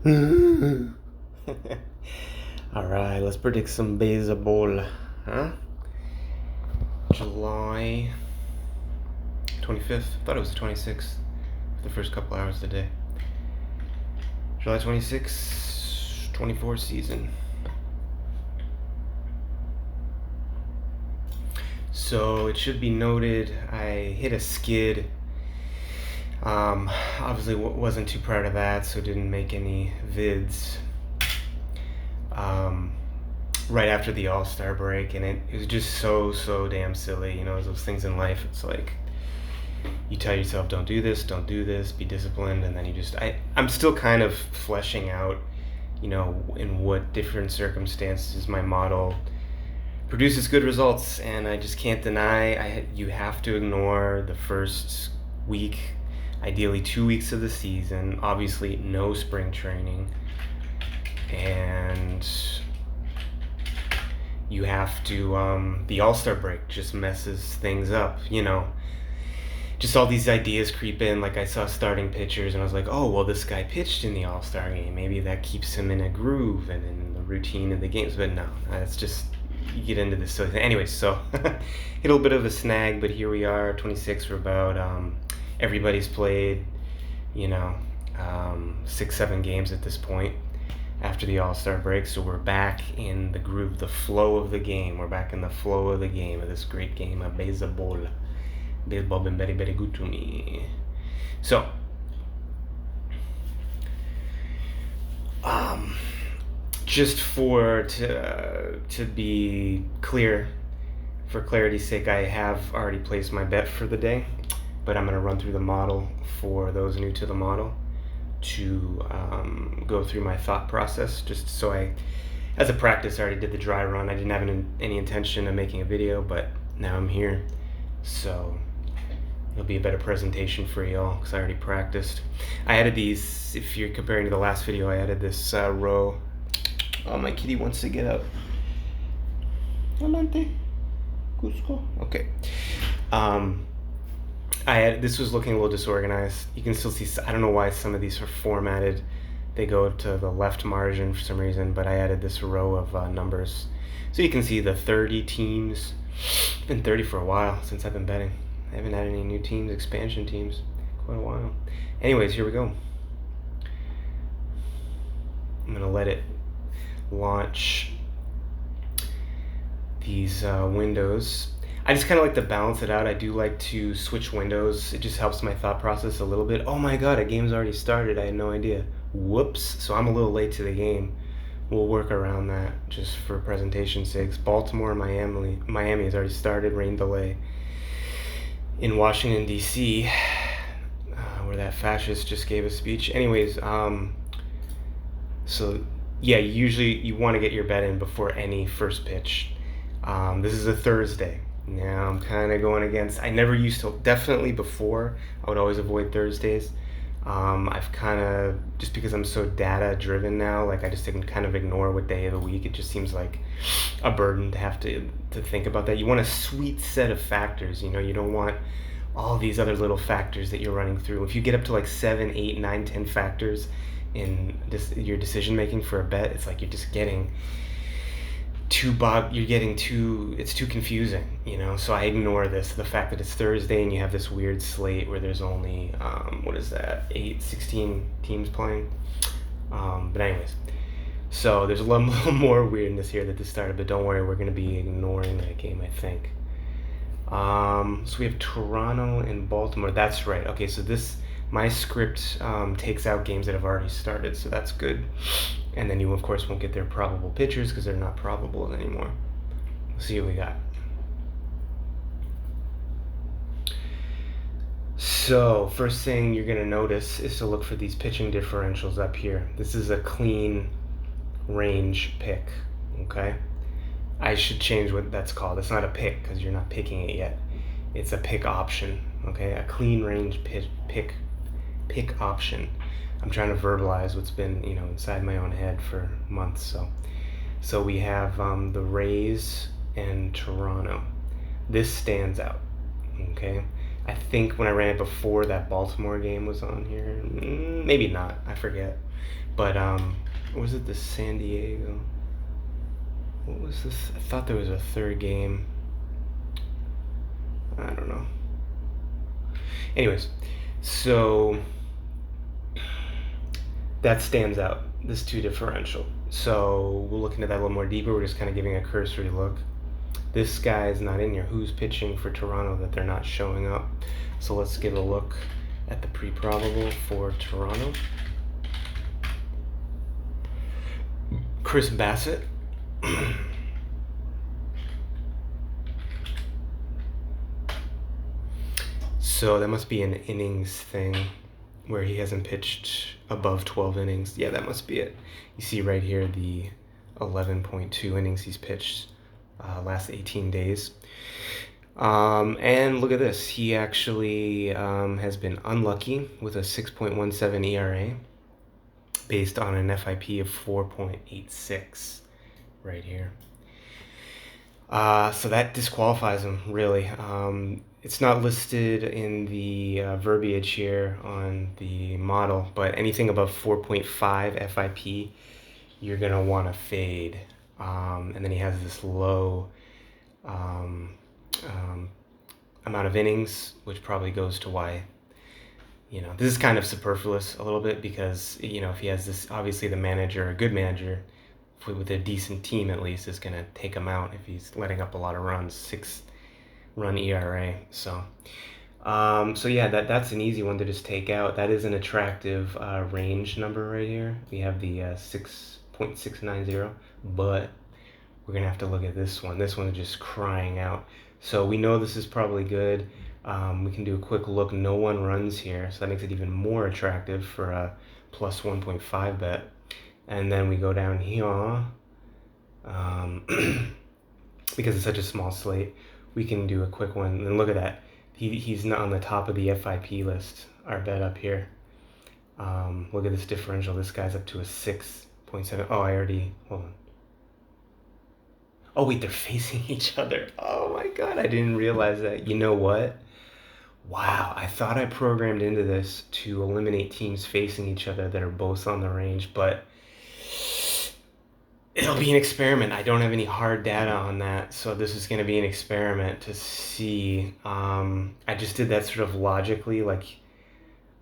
Alright, let's predict some baseball. Huh? July 25th. I thought it was the 26th for the first couple hours of the day. July 26th, 24 season. So it should be noted I hit a skid. Obviously wasn't too proud of that, so didn't make any vids right after the All-Star break, and it was just so damn silly. You know, those things in life, it's like you tell yourself, don't do this, be disciplined, and then I'm still kind of fleshing out, you know, in what different circumstances my model produces good results. And I just can't deny you have to ignore the first week, ideally 2 weeks of the season, obviously no spring training, and you have to the All-Star break just messes things up, you know. Just all these ideas creep in. Like, I saw starting pitchers and I was like, oh, well, this guy pitched in the All-Star game, maybe that keeps him in a groove and in the routine of the games. But no, it's just, you get into this silly thing. Anyways, so hit a little bit of a snag, but here we are, 26. We're about everybody's played, you know, 6-7 games at this point after the All-Star break. So we're back in the groove, the flow of the game. We're back in the flow of the game, of this great game of baseball. Baseball been very good to me. So just to be clear, for clarity's sake, I have already placed my bet for the day, but I'm going to run through the model for those new to the model to go through my thought process, just so as a practice, I already did the dry run. I didn't have any intention of making a video, but now I'm here, so it'll be a better presentation for y'all because I already practiced. I added these, if you're comparing to the last video, I added this row. Oh, my kitty wants to get up. Adelante, Cusco. Okay. This was looking a little disorganized. You can still see, I don't know why some of these are formatted. They go to the left margin for some reason, but I added this row of numbers. So you can see the 30 teams. It's been 30 for a while since I've been betting. I haven't had any new teams, expansion teams, quite a while. Anyways, here we go. I'm going to let it launch these windows. I just kind of like to balance it out. I do like to switch windows. It just helps my thought process a little bit. Oh my god, a game's already started. I had no idea. Whoops. So I'm a little late to the game. We'll work around that just for presentation's sakes. Baltimore, Miami has already started. Rain delay. In Washington, D.C., where that fascist just gave a speech. Anyways, so yeah, usually you want to get your bet in before any first pitch. This is a Thursday. Now I'm kind of going against, I never used to, definitely before, I would always avoid Thursdays. I've kind of, just because I'm so data driven now, like I just can kind of ignore what day of the week. It just seems like a burden to have to think about that. You want a sweet set of factors, you know, you don't want all these other little factors that you're running through. If you get up to like 7, 8, 9, 10 factors in your decision making for a bet, it's like you're just getting it's too confusing, you know. So I ignore the fact that it's Thursday and you have this weird slate where there's only 16 teams playing. But anyways, so there's a little more weirdness here that this started, but don't worry, we're going to be ignoring that game, I think. So we have Toronto and Baltimore. That's right. Okay, so my script takes out games that have already started, so that's good. And then you, of course, won't get their probable pitchers because they're not probable anymore. Let's see what we got. So first thing you're going to notice is to look for these pitching differentials up here. This is a clean range pick, okay? I should change what that's called. It's not a pick because you're not picking it yet. It's a pick option, okay? A clean range pick option. I'm trying to verbalize what's been, you know, inside my own head for months. So we have the Rays and Toronto. This stands out, okay? I think when I ran it before, that Baltimore game was on here. Maybe not. I forget. But was it the San Diego? What was this? I thought there was a third game. I don't know. Anyways, so that stands out, this 2 differential. So we'll look into that a little more deeper. We're just kind of giving a cursory look. This guy is not in here. Who's pitching for Toronto that they're not showing up? So let's give a look at the pre-probable for Toronto. Chris Bassett. So that must be an innings thing where he hasn't pitched above 12 innings. Yeah, that must be it. You see right here the 11.2 innings he's pitched last 18 days. And look at this. He actually has been unlucky with a 6.17 ERA based on an FIP of 4.86 right here. So that disqualifies him, really. It's not listed in the verbiage here on the model, but anything above 4.5 FIP, you're going to want to fade. And then he has this low amount of innings, which probably goes to why, this is kind of superfluous a little bit because, if he has this, obviously the manager, a good manager, with a decent team at least, is going to take him out if he's letting up a lot of runs, 6-run ERA. So yeah, that's an easy one to just take out. That is an attractive range number right here. We have the 6.690, but we're going to have to look at this one. This one is just crying out. So we know this is probably good. We can do a quick look. No one runs here, so that makes it even more attractive for a plus 1.5 bet. And then we go down here, because it's such a small slate, we can do a quick one. And look at that. He's not on the top of the FIP list, our bet up here. Look at this differential. This guy's up to a 6.7. Oh, hold on. Oh, wait, they're facing each other. Oh, my God, I didn't realize that. You know what? Wow, I thought I programmed into this to eliminate teams facing each other that are both on the range, but it'll be an experiment. I don't have any hard data on that, so this is going to be an experiment to see. I just did that sort of logically, like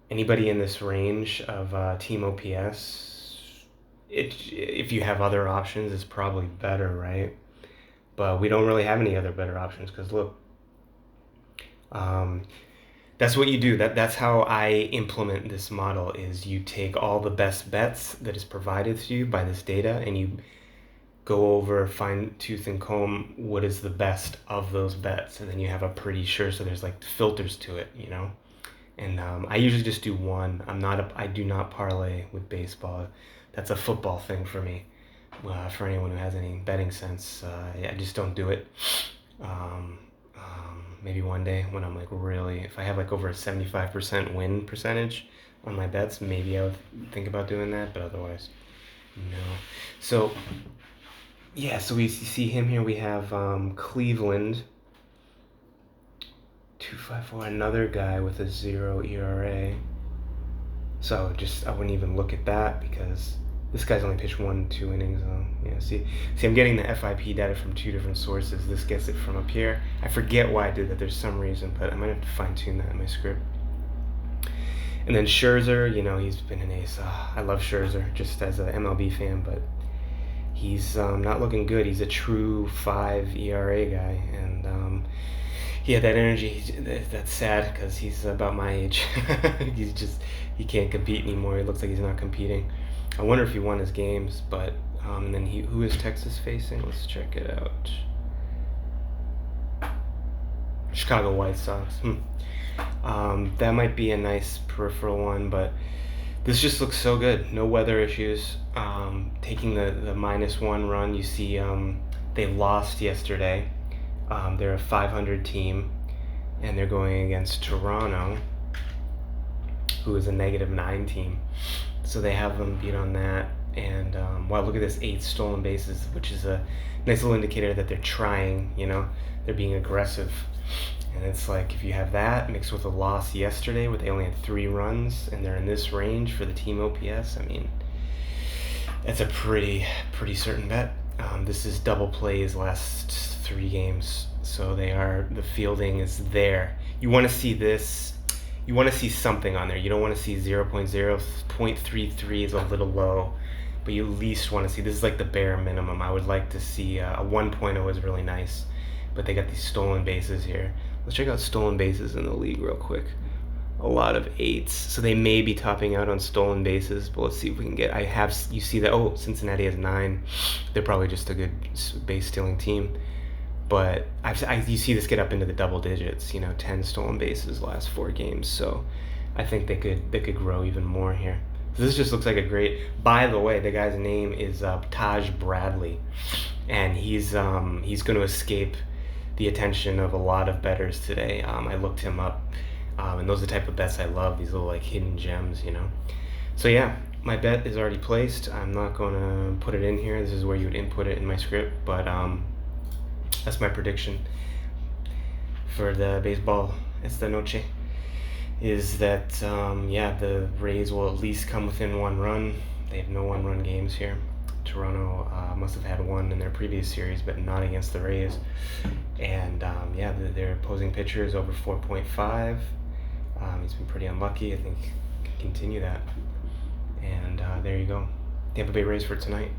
anybody in this range of team OPS, if you have other options, it's probably better, right? But we don't really have any other better options because look, that's what you do. That's how I implement this model. Is you take all the best bets that is provided to you by this data, and you go over, fine tooth and comb what is the best of those bets, and then you have a pretty sure. So there's like filters to it, And I usually just do one. I do not parlay with baseball. That's a football thing for me. For anyone who has any betting sense, I just don't do it. Maybe one day when I'm like really, if I have like over a 75% win percentage on my bets, maybe I would think about doing that, but otherwise, no. So, yeah, so we see him here. We have Cleveland, 2.54, another guy with a 0 ERA. So I wouldn't even look at that because this guy's only pitched 1-2 innings. Yeah, see, I'm getting the FIP data from 2 different sources. This gets it from up here. I forget why I did that. There's some reason, but I might have to fine tune that in my script. And then Scherzer, he's been an ace. I love Scherzer just as an MLB fan, but he's not looking good. He's a true 5 ERA guy, and he had that energy. That's sad because he's about my age. He can't compete anymore. He looks like he's not competing. I wonder if he won his games, but and then who is Texas facing? Let's check it out. Chicago White Sox. That might be a nice peripheral one, but this just looks so good. No weather issues. Taking the -1 run, you see they lost yesterday. They're a 500 team, and they're going against Toronto, who is a -9 team. So they have them beat on that. And wow, look at this, 8 stolen bases, which is a nice little indicator that they're trying, they're being aggressive. And it's like if you have that mixed with a loss yesterday where they only had 3 runs and they're in this range for the team OPS, I mean, that's a pretty certain bet. This is double plays last 3 games, so the fielding is there. You want to see this. You want to see something on there. You don't want to see 0.33 is a little low, but you at least want to see, this is like the bare minimum. I would like to see a 1.0 is really nice, but they got these stolen bases here. Let's check out stolen bases in the league real quick. A lot of 8s, so they may be topping out on stolen bases, but let's see if we can get, you see that, oh, Cincinnati has 9. They're probably just a good base stealing team, but you see this get up into the double digits, 10 stolen bases last 4 games, so I think they could grow even more here. So this just looks like a great, by the way, the guy's name is Taj Bradley, and he's going to escape the attention of a lot of bettors today. I looked him up. And those are the type of bets I love, these little like hidden gems, So yeah, my bet is already placed. I'm not going to put it in here. This is where you would input it in my script, but that's my prediction for the baseball esta noche, is that, the Rays will at least come within 1 run. They have no 1-run games here. Toronto must have had 1 in their previous series, but not against the Rays. And their opposing pitcher is over 4.5. He's been pretty unlucky. I think can continue that. And there you go. Tampa Bay Rays for tonight.